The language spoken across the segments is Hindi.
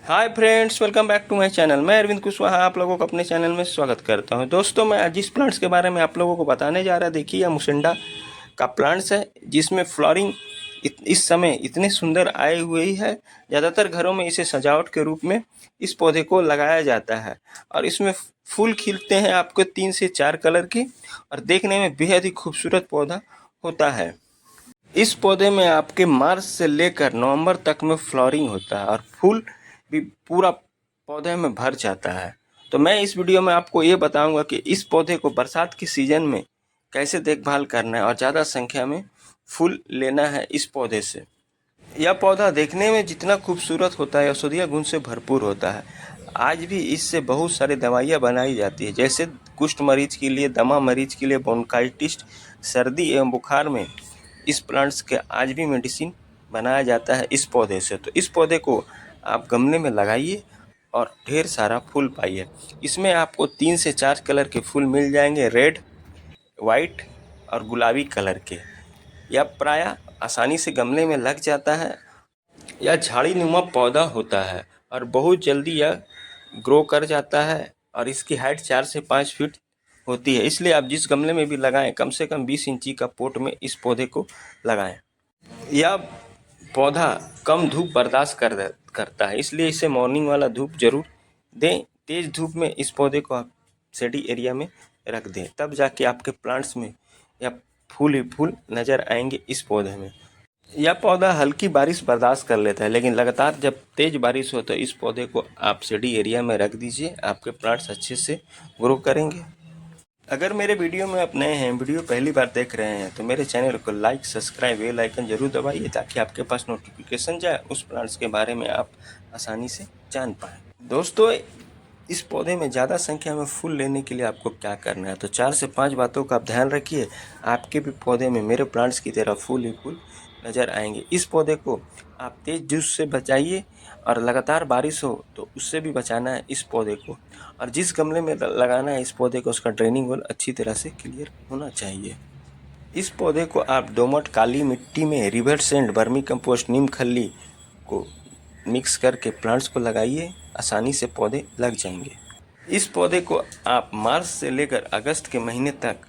Hi friends, welcome back to my channel. मैं अरविंद कुशवाहा आप लोगों को अपने चैनल में स्वागत करता हूं। दोस्तों, मैं आज जिस प्लांट्स के बारे में आप लोगों को बताने जा रहा देखिए, यह मुसिंडा का प्लांट्स है जिसमें फ्लावरिंग इस समय इतने सुंदर आए हुए ही है। ज़्यादातर घरों में इसे सजावट के रूप में इस पौधे को लगाया जाता है और इसमें फूल खिलते हैं आपको 3 से 4 कलर के और देखने में बेहद ही खूबसूरत पौधा होता है। इस पौधे में आपके मार्च से लेकर नवंबर तक में फ्लावरिंग होता है और फूल भी पूरा पौधे में भर जाता है। तो मैं इस वीडियो में आपको ये बताऊंगा कि इस पौधे को बरसात के सीजन में कैसे देखभाल करना है और ज़्यादा संख्या में फूल लेना है इस पौधे से। यह पौधा देखने में जितना खूबसूरत होता है, औषधीय गुण से भरपूर होता है। आज भी इससे बहुत सारी दवाइयाँ बनाई जाती है, जैसे कुष्ठ मरीज के लिए, दमा मरीज के लिए, ब्रोंकाइटिस, सर्दी एवं बुखार में इस प्लांट्स के आज भी मेडिसिन बनाया जाता है इस पौधे से। तो इस पौधे को आप गमले में लगाइए और ढेर सारा फूल पाइए। इसमें आपको 3 से 4 कलर के फूल मिल जाएंगे, रेड, वाइट और गुलाबी कलर के। यह प्रायः आसानी से गमले में लग जाता है। यह झाड़ी नुमा पौधा होता है और बहुत जल्दी यह ग्रो कर जाता है और इसकी हाइट 4 से 5 फीट होती है। इसलिए आप जिस गमले में भी लगाएं, कम से कम 20 इंची का पॉट में इस पौधे को लगाएं। यह पौधा कम धूप बर्दाश्त करता है, इसलिए इसे मॉर्निंग वाला धूप जरूर दें। तेज धूप में इस पौधे को आप शेडी एरिया में रख दें, तब जाके आपके प्लांट्स में या फूल ही फूल नज़र आएंगे इस पौधे में। यह पौधा हल्की बारिश बर्दाश्त कर लेता है, लेकिन लगातार जब तेज बारिश हो तो इस पौधे को आप शेडी एरिया में रख दीजिए, आपके प्लांट्स अच्छे से ग्रो करेंगे। अगर मेरे वीडियो में आप नए हैं, वीडियो पहली बार देख रहे हैं, तो मेरे चैनल को लाइक, सब्सक्राइब, बेल आइकन जरूर दबाइए ताकि आपके पास नोटिफिकेशन जाए, उस प्लांट्स के बारे में आप आसानी से जान पाएँ। दोस्तों, इस पौधे में ज़्यादा संख्या में फूल लेने के लिए आपको क्या करना है, तो 4 से 5 बातों का आप ध्यान रखिए। आपके भी पौधे में मेरे प्लांट्स की तरह फूल ही फूल नज़र आएंगे। इस पौधे को आप तेज धूप से बचाइए और लगातार बारिश हो तो उससे भी बचाना है इस पौधे को। और जिस गमले में लगाना है इस पौधे को, उसका ड्रेनिंग होल अच्छी तरह से क्लियर होना चाहिए। इस पौधे को आप दोमट काली मिट्टी में रिवर सैंड, वर्मी कंपोस्ट, नीम खली को मिक्स करके प्लांट्स को लगाइए, आसानी से पौधे लग जाएंगे। इस पौधे को आप मार्च से लेकर अगस्त के महीने तक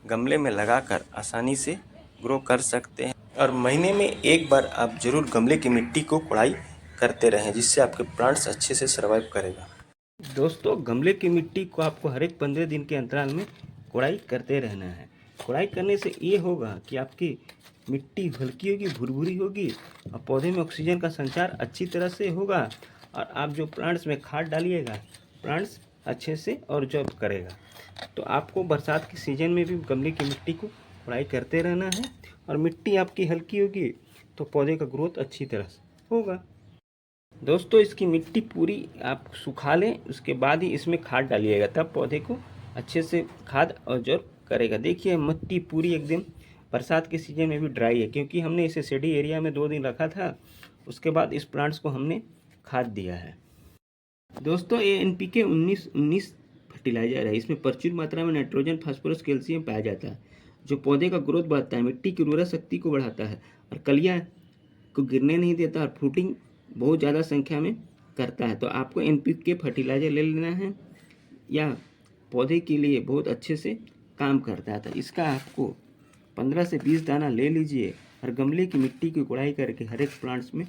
गमले में लगाकर आसानी से ग्रो कर सकते हैं और महीने में एक बार आप जरूर गमले की मिट्टी को कोड़ाई करते रहें, जिससे आपके प्लांट्स अच्छे से सर्वाइव करेगा। दोस्तों, गमले की मिट्टी को आपको हर एक 15 दिन के अंतराल में कोड़ाई करते रहना है। कोड़ाई करने से ये होगा कि आपकी मिट्टी हल्की होगी, भुरभुरी होगी और पौधे में ऑक्सीजन का संचार अच्छी तरह से होगा और आप जो प्लांट्स में खाद डालिएगा, प्लांट्स अच्छे से और जॉब करेगा। तो आपको बरसात के सीजन में भी गमले की मिट्टी को कोड़ाई करते रहना है और मिट्टी आपकी हल्की होगी तो पौधे का ग्रोथ अच्छी तरह से होगा। दोस्तों, इसकी मिट्टी पूरी आप सुखा लें, उसके बाद ही इसमें खाद डालिएगा, तब पौधे को अच्छे से खाद और जड़ करेगा। देखिए, मिट्टी पूरी एकदम बरसात के सीजन में भी ड्राई है, क्योंकि हमने इसे शेडी एरिया में 2 दिन रखा था। उसके बाद इस प्लांट्स को हमने खाद दिया है। दोस्तों, ये NPK 19 फर्टिलाइजर है। इसमें प्रचुर मात्रा में नाइट्रोजन, फास्फोरस, कैल्शियम पाया जाता है, जो पौधे का ग्रोथ बढ़ाता है, मिट्टी की उर्वरा शक्ति को बढ़ाता है और कलियाँ को गिरने नहीं देता और फ्रूटिंग बहुत ज़्यादा संख्या में करता है। तो आपको NPK फर्टिलाइजर ले लेना है, या पौधे के लिए बहुत अच्छे से काम करता है। तो इसका आपको 15 से 20 दाना ले लीजिए और गमले की मिट्टी की गुड़ाई करके हर एक प्लांट्स में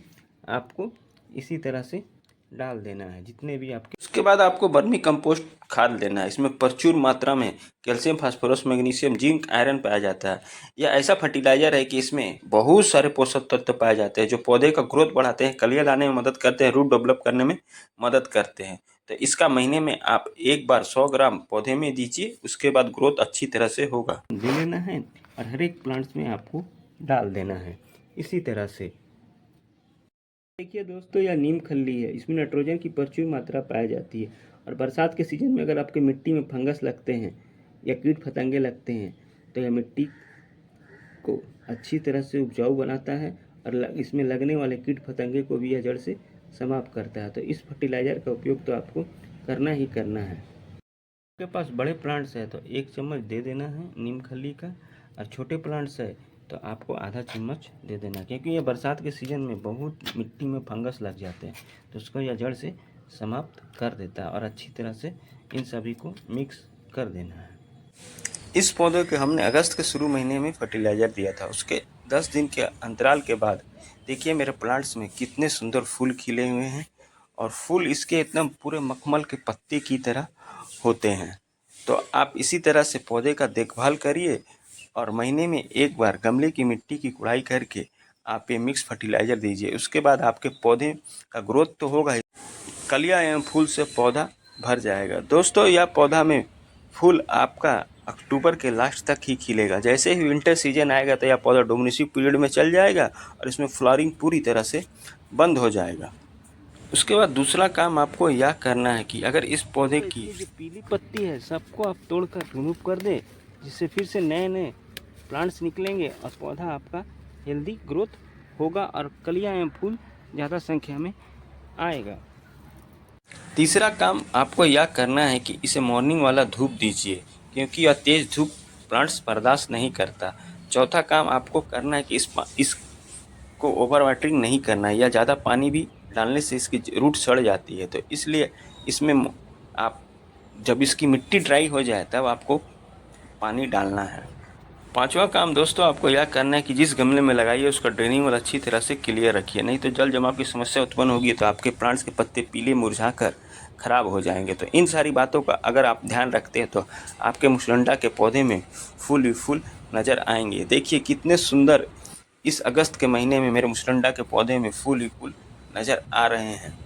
आपको इसी तरह से डाल देना है, जितने भी आपके। उसके बाद आपको वर्मी कंपोस्ट खाद लेना है। इसमें प्रचुर मात्रा में calcium, phosphorus, magnesium, zinc, iron पाया जाता है। यह ऐसा फर्टिलाइजर है कि इसमें बहुत सारे पोषक तत्व पाए जाते हैं, जो पौधे का ग्रोथ बढ़ाते हैं, कलियां लाने में मदद करते हैं, रूट डेवलप करने में मदद करते हैं। तो इसका महीने में आप एक बार 100 ग्राम पौधे में दीजिए, उसके बाद ग्रोथ अच्छी तरह से होगा। दे लेना है और हर एक प्लांट्स में आपको डाल देना है इसी तरह से। देखिए दोस्तों, यह नीम खल्ली है। इसमें नाइट्रोजन की प्रचुर मात्रा पाई जाती है और बरसात के सीजन में अगर आपके मिट्टी में फंगस लगते हैं या कीट फतंगे लगते हैं, तो यह मिट्टी को अच्छी तरह से उपजाऊ बनाता है और इसमें लगने वाले कीट फतंगे को भी यह जड़ से समाप्त करता है। तो इस फर्टिलाइज़र का उपयोग तो आपको करना ही करना है। आपके पास बड़े प्लांट्स है तो 1 चम्मच दे देना है नीम खली का, और छोटे प्लांट्स है तो आपको आधा चम्मच दे देना, क्योंकि ये बरसात के सीज़न में बहुत मिट्टी में फंगस लग जाते हैं, तो उसको यह जड़ से समाप्त कर देता है। और अच्छी तरह से इन सभी को मिक्स कर देना है। इस पौधे के हमने अगस्त के शुरू महीने में फर्टिलाइज़र दिया था। उसके 10 दिन के अंतराल के बाद देखिए मेरे प्लांट्स में कितने सुंदर फूल खिले हुए हैं, और फूल इसके एकदम पूरे मखमल के पत्ते की तरह होते हैं। तो आप इसी तरह से पौधे का देखभाल करिए, और महीने में एक बार गमले की मिट्टी की गुड़ाई करके आप ये मिक्स फर्टिलाइज़र दीजिए। उसके बाद आपके पौधे का ग्रोथ तो होगा ही, कलियाँ एवं फूल से पौधा भर जाएगा। दोस्तों, यह पौधा में फूल आपका अक्टूबर के लास्ट तक ही खिलेगा। जैसे ही विंटर सीजन आएगा तो यह पौधा डोमिनेसिव पीरियड में चल जाएगा और इसमें फ्लावरिंग पूरी तरह से बंद हो जाएगा। उसके बाद दूसरा काम आपको यह करना है कि अगर इस पौधे की जो पीली पत्ती है सबको आप तोड़कर रिमूव कर दें, जिससे फिर से नए नए प्लांट्स निकलेंगे और पौधा आपका हेल्दी ग्रोथ होगा और कलियाँ एवं फूल ज़्यादा संख्या में आएगा। तीसरा काम आपको यह करना है कि इसे मॉर्निंग वाला धूप दीजिए, क्योंकि यह तेज़ धूप प्लांट्स बर्दाश्त नहीं करता। चौथा काम आपको करना है कि इसको ओवर वाटरिंग नहीं करना है, या ज़्यादा पानी भी डालने से इसकी रूट सड़ जाती है। तो इसलिए इसमें आप जब इसकी मिट्टी ड्राई हो जाए तब आपको पानी डालना है। पांचवा काम दोस्तों आपको यह करना है कि जिस गमले में लगाइए उसका ड्रेनिंग वाल अच्छी तरह से क्लियर रखिए, नहीं तो जल जमाव की समस्या उत्पन्न होगी तो आपके प्लांट्स के पत्ते पीले मुरझाकर खराब हो जाएंगे। तो इन सारी बातों का अगर आप ध्यान रखते हैं तो आपके मुसलंडा के पौधे में फूल ही फूल नज़र आएंगे। देखिए कितने सुंदर इस अगस्त के महीने में मेरे मुसलंडा के पौधे में फूल ही फूल नज़र आ रहे हैं।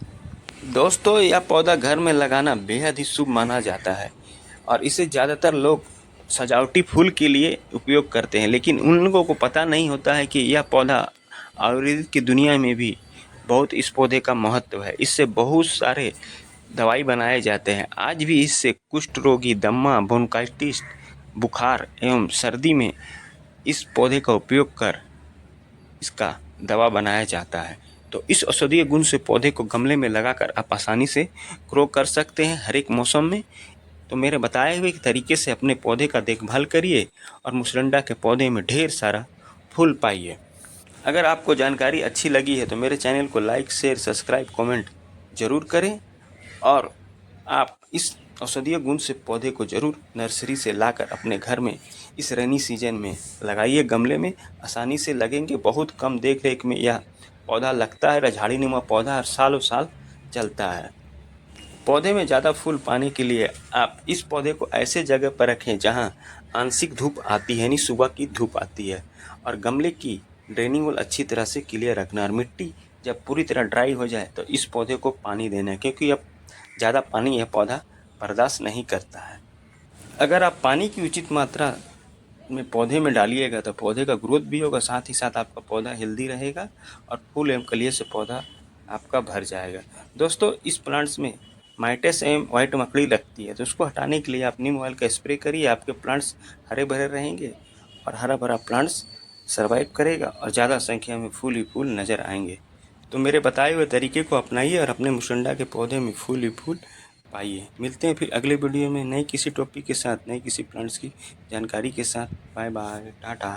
दोस्तों, यह पौधा घर में लगाना बेहद ही शुभ माना जाता है, और इसे ज़्यादातर लोग सजावटी फूल के लिए उपयोग करते हैं, लेकिन उन लोगों को पता नहीं होता है कि यह पौधा आयुर्वेद की दुनिया में भी बहुत इस पौधे का महत्व है। इससे बहुत सारे दवाई बनाए जाते हैं। आज भी इससे कुष्ठ रोगी, दम्मा, ब्रोंकाइटिस, बुखार एवं सर्दी में इस पौधे का उपयोग कर इसका दवा बनाया जाता है। तो इस औषधीय गुण से पौधे को गमले में लगाकर आप आसानी से ग्रो कर सकते हैं हर एक मौसम में। तो मेरे बताए हुए तरीके से अपने पौधे का देखभाल करिए और मुसलंडा के पौधे में ढेर सारा फूल पाइए। अगर आपको जानकारी अच्छी लगी है तो मेरे चैनल को लाइक, शेयर, सब्सक्राइब, कमेंट ज़रूर करें, और आप इस औषधीय गुण से पौधे को ज़रूर नर्सरी से लाकर अपने घर में इस रेनी सीजन में लगाइए। गमले में आसानी से लगेंगे, बहुत कम देख रेख में यह पौधा लगता है। झाड़ी नुमा पौधा हर सालों साल चलता है। पौधे में ज़्यादा फूल पाने के लिए आप इस पौधे को ऐसे जगह पर रखें जहां आंशिक धूप आती है, यानी सुबह की धूप आती है, और गमले की ड्रेनिंग वाल अच्छी तरह से क्लियर रखना, और मिट्टी जब पूरी तरह ड्राई हो जाए तो इस पौधे को पानी देना है, क्योंकि अब ज़्यादा पानी यह पौधा बर्दाश्त नहीं करता है। अगर आप पानी की उचित मात्रा में पौधे में डालिएगा तो पौधे का ग्रोथ भी होगा, साथ ही साथ आपका पौधा हेल्दी रहेगा और फूल एवं कलियों से पौधा आपका भर जाएगा। दोस्तों, इस प्लांट्स में माइटस एवं वाइट मकड़ी लगती है, तो उसको हटाने के लिए आप नीम ऑयल का स्प्रे करिए। आपके प्लांट्स हरे भरे रहेंगे और हरा भरा प्लांट्स सर्वाइव करेगा और ज़्यादा संख्या में फूल ही फूल नज़र आएंगे। तो मेरे बताए हुए तरीके को अपनाइए और अपने मुसलंडा के पौधे में फूल ही फूल पाइए। मिलते हैं फिर अगले वीडियो में नए किसी टॉपिक के साथ, नए किसी प्लांट्स की जानकारी के साथ। Bye bye, Tata.